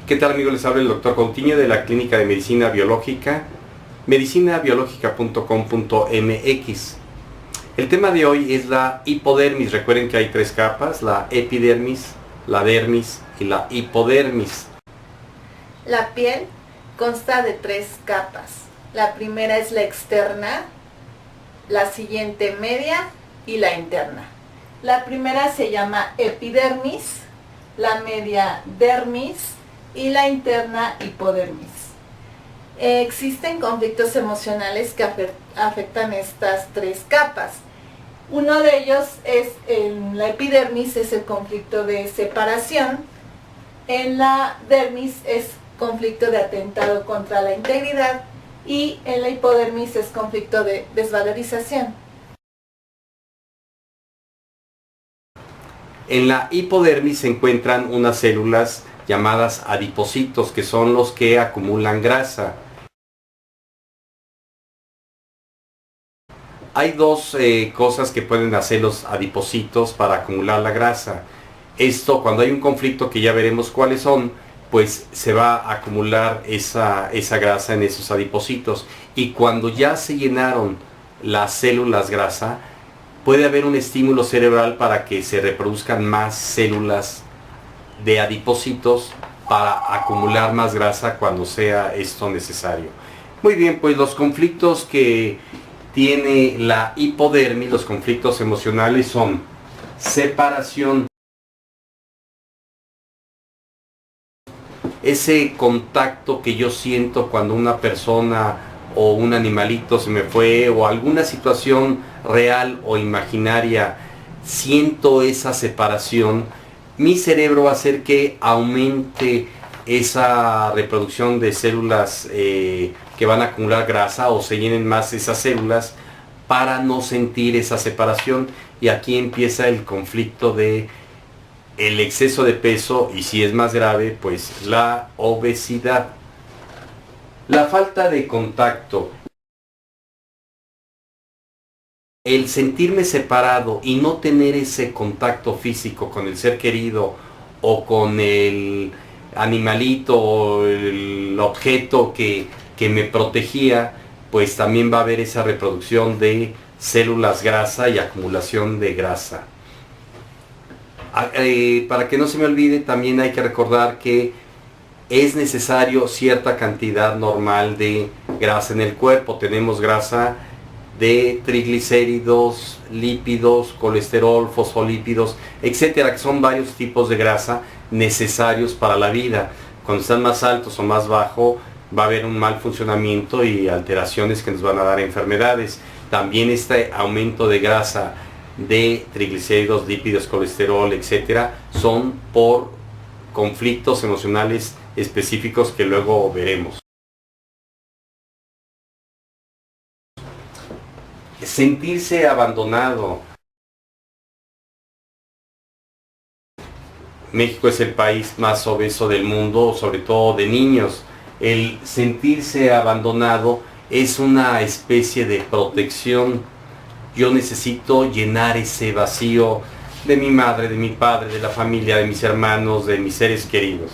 ¿Qué tal, amigos? Les habla el doctor Coutinho de la Clínica de Medicina Biológica, medicinabiológica.com.mx. El tema de hoy es la hipodermis. Recuerden que hay tres capas: la epidermis, la dermis y la hipodermis. La piel consta de tres capas. La primera es la externa, la siguiente media y la interna. La primera se llama epidermis, la media dermis y la interna hipodermis. Existen conflictos emocionales que afectan estas tres capas. Uno de ellos es en la epidermis, es el conflicto de separación. En la dermis es conflicto de atentado contra la integridad y en la hipodermis es conflicto de desvalorización. En la hipodermis se encuentran unas células llamadas adipocitos, que son los que acumulan grasa. Hay dos cosas que pueden hacer los adipocitos para acumular la grasa. Esto, cuando hay un conflicto, que ya veremos cuáles son, pues se va a acumular esa grasa en esos adipocitos. Y cuando ya se llenaron las células grasa, puede haber un estímulo cerebral para que se reproduzcan más células de adipocitos para acumular más grasa cuando sea esto necesario. Muy bien, pues los conflictos que tiene la hipodermis, los conflictos emocionales, son separación. Ese contacto que yo siento cuando una persona o un animalito se me fue, o alguna situación real o imaginaria, siento esa separación. Mi cerebro va a hacer que aumente esa reproducción de células que van a acumular grasa, o se llenen más esas células para no sentir esa separación. Y aquí empieza el conflicto de el exceso de peso, y si es más grave, pues la obesidad. La falta de contacto, el sentirme separado y no tener ese contacto físico con el ser querido o con el animalito o el objeto que me protegía, pues también va a haber esa reproducción de células grasa y acumulación de grasa. Para que no se me olvide, también hay que recordar que es necesario cierta cantidad normal de grasa en el cuerpo. Tenemos grasa de triglicéridos, lípidos, colesterol, fosfolípidos, etcétera, que son varios tipos de grasa necesarios para la vida. Cuando están más altos o más bajo, va a haber un mal funcionamiento y alteraciones que nos van a dar enfermedades. También este aumento de grasa de triglicéridos, lípidos, colesterol, etcétera, son por conflictos emocionales específicos que luego veremos. Sentirse abandonado. México es el país más obeso del mundo, sobre todo de niños. El sentirse abandonado es una especie de protección. Yo necesito llenar ese vacío de mi madre, de mi padre, de la familia, de mis hermanos, de mis seres queridos.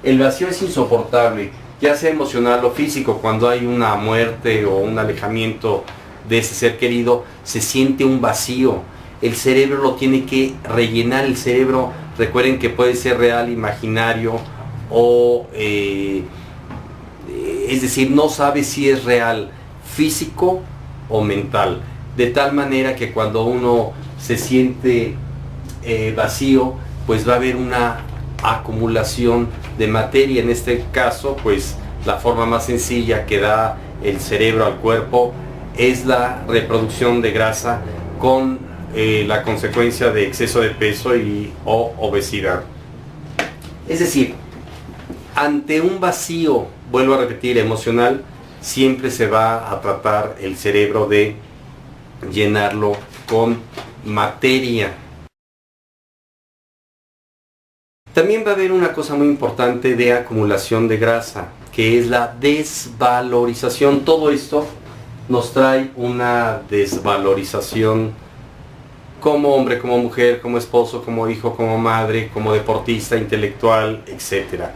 El vacío es insoportable, ya sea emocional o físico. Cuando hay una muerte o un alejamiento de ese ser querido, se siente un vacío. El cerebro lo tiene que rellenar. El cerebro, recuerden que puede ser real, imaginario, o es decir, no sabe si es real, físico o mental. De tal manera que cuando uno se siente vacío, pues va a haber una acumulación de materia. En este caso, pues la forma más sencilla que da el cerebro al cuerpo es la reproducción de grasa, con la consecuencia de exceso de peso o obesidad. Es decir, ante un vacío, vuelvo a repetir, emocional, siempre se va a tratar el cerebro de llenarlo con materia. También va a haber una cosa muy importante de acumulación de grasa, que es la desvalorización. Todo esto nos trae una desvalorización como hombre, como mujer, como esposo, como hijo, como madre, como deportista, intelectual, etc.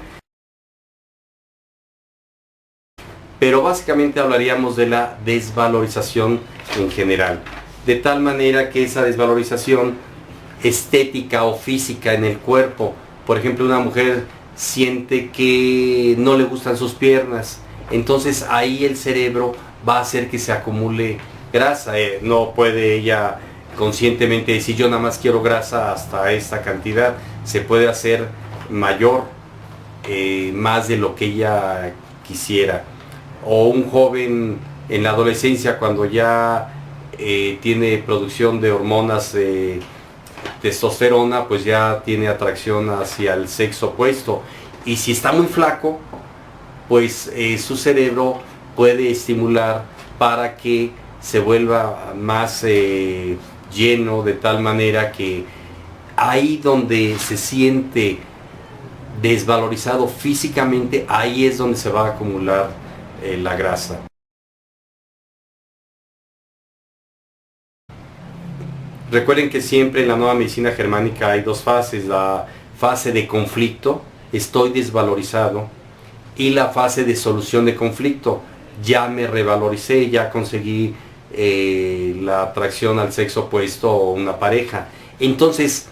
pero básicamente hablaríamos de la desvalorización en general, de tal manera que esa desvalorización estética o física en el cuerpo, por ejemplo, una mujer siente que no le gustan sus piernas, entonces ahí el cerebro va a hacer que se acumule grasa. No puede ella conscientemente decir yo nada más quiero grasa hasta esta cantidad, se puede hacer mayor, más de lo que ella quisiera. O un joven en la adolescencia, cuando ya tiene producción de hormonas de testosterona, pues ya tiene atracción hacia el sexo opuesto, y si está muy flaco, pues su cerebro puede estimular para que se vuelva más lleno, de tal manera que ahí donde se siente desvalorizado físicamente, ahí es donde se va a acumular la grasa. Recuerden que siempre en la nueva medicina germánica hay dos fases: la fase de conflicto, estoy desvalorizado, y la fase de solución de conflicto, ya me revaloricé, ya conseguí la atracción al sexo opuesto o una pareja. Entonces,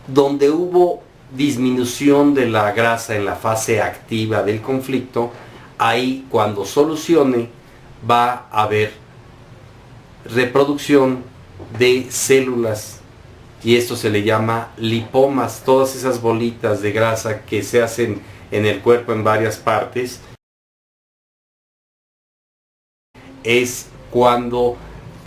donde hubo disminución de la grasa en la fase activa del conflicto, ahí cuando solucione va a haber reproducción de células, y esto se le llama lipomas. Todas esas bolitas de grasa que se hacen en el cuerpo en varias partes es cuando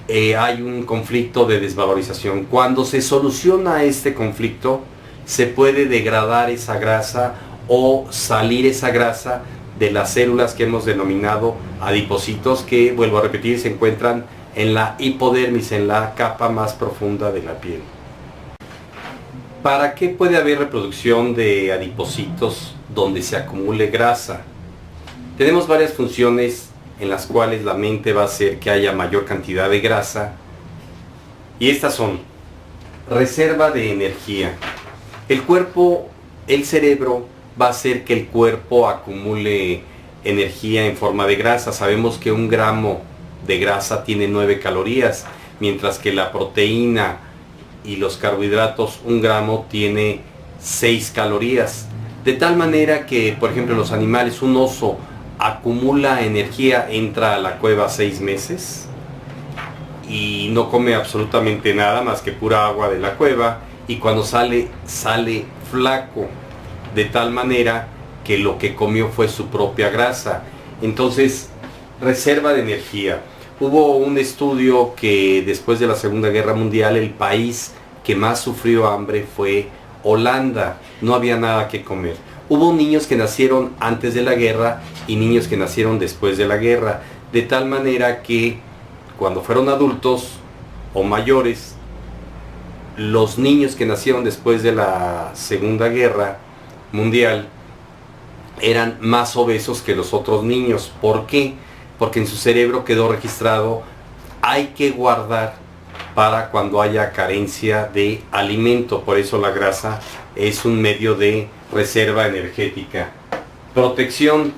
hay un conflicto de desvalorización. Cuando se soluciona este conflicto, se puede degradar esa grasa o salir esa grasa de las células que hemos denominado adipocitos, que, vuelvo a repetir, se encuentran en la hipodermis, en la capa más profunda de la piel. ¿Para qué puede haber reproducción de adipocitos donde se acumule grasa? Tenemos varias funciones en las cuales la mente va a hacer que haya mayor cantidad de grasa, y estas son: reserva de energía. El cuerpo, el cerebro, va a hacer que el cuerpo acumule energía en forma de grasa. Sabemos que 1 gramo de grasa tiene 9 calorías, mientras que la proteína y los carbohidratos, 1 gramo tiene 6 calorías. De tal manera que, por ejemplo, los animales, un oso acumula energía, entra a la cueva 6 meses y no come absolutamente nada más que pura agua de la cueva, y cuando sale flaco, de tal manera que lo que comió fue su propia grasa. Entonces, reserva de energía. Hubo un estudio que después de la Segunda Guerra Mundial el país que más sufrió hambre fue Holanda. No había nada que comer. Hubo niños que nacieron antes de la guerra y niños que nacieron después de la guerra, de tal manera que cuando fueron adultos o mayores, los niños que nacieron después de la Segunda Guerra Mundial eran más obesos que los otros niños. ¿Por qué? Porque en su cerebro quedó registrado: hay que guardar para cuando haya carencia de alimento. Por eso la grasa es un medio de reserva energética. Protección.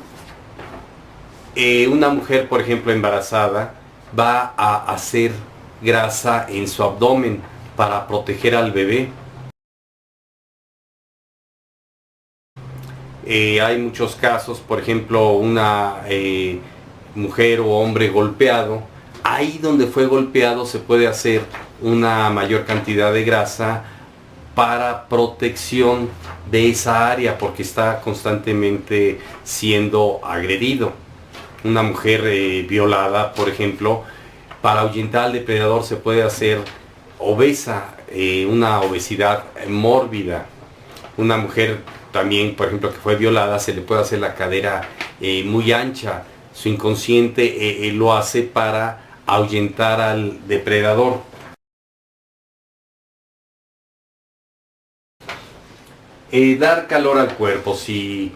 Una mujer, por ejemplo, embarazada, va a hacer grasa en su abdomen para proteger al bebé. Hay muchos casos, por ejemplo, una mujer o hombre golpeado. Ahí donde fue golpeado se puede hacer una mayor cantidad de grasa para protección de esa área, porque está constantemente siendo agredido. Una mujer violada, por ejemplo, para ahuyentar al depredador se puede hacer obesa, una obesidad mórbida. Una mujer también, por ejemplo, que fue violada, se le puede hacer la cadera muy ancha. Su inconsciente lo hace para ahuyentar al depredador. Dar calor al cuerpo. Si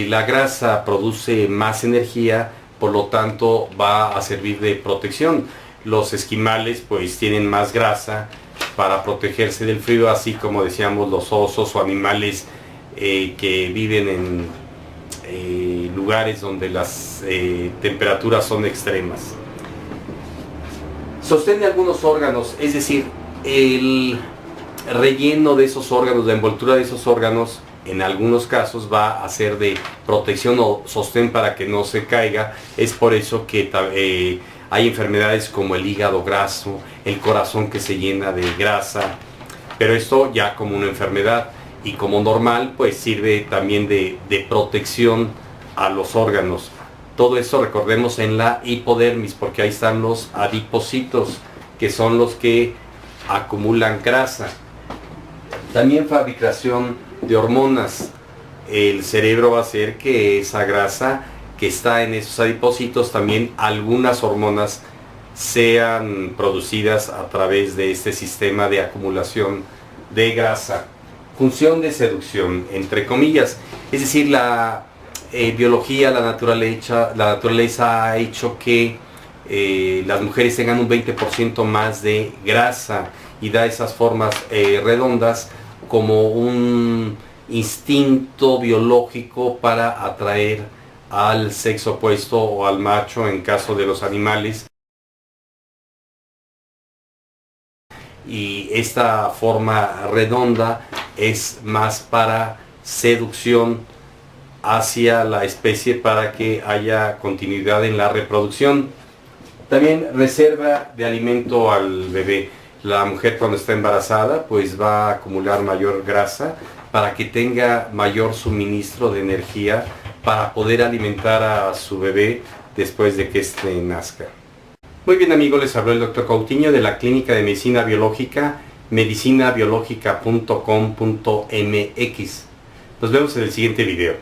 la grasa produce más energía, por lo tanto va a servir de protección. Los esquimales pues tienen más grasa para protegerse del frío, así como decíamos los osos o animales que viven lugares donde las temperaturas son extremas. Sostén de algunos órganos, es decir, el relleno de esos órganos, la envoltura de esos órganos, en algunos casos va a ser de protección o sostén para que no se caiga. Es por eso que hay enfermedades como el hígado graso, el corazón que se llena de grasa, pero esto ya como una enfermedad, y como normal pues sirve también de protección a los órganos. Todo eso recordemos en la hipodermis, porque ahí están los adipocitos, que son los que acumulan grasa. También fabricación de hormonas. El cerebro va a hacer que esa grasa que está en esos adipocitos, también algunas hormonas sean producidas a través de este sistema de acumulación de grasa. Función de seducción, entre comillas, es decir, la biología, la naturaleza ha hecho que las mujeres tengan un 20% más de grasa y da esas formas redondas como un instinto biológico para atraer al sexo opuesto o al macho en caso de los animales. Y esta forma redonda es más para seducción hacia la especie, para que haya continuidad en la reproducción. También reserva de alimento al bebé. La mujer cuando está embarazada pues va a acumular mayor grasa para que tenga mayor suministro de energía para poder alimentar a su bebé después de que éste nazca. Muy bien amigos, les habló el Dr. Coutinho de la Clínica de Medicina Biológica, medicinabiológica.com.mx. Nos vemos en el siguiente video.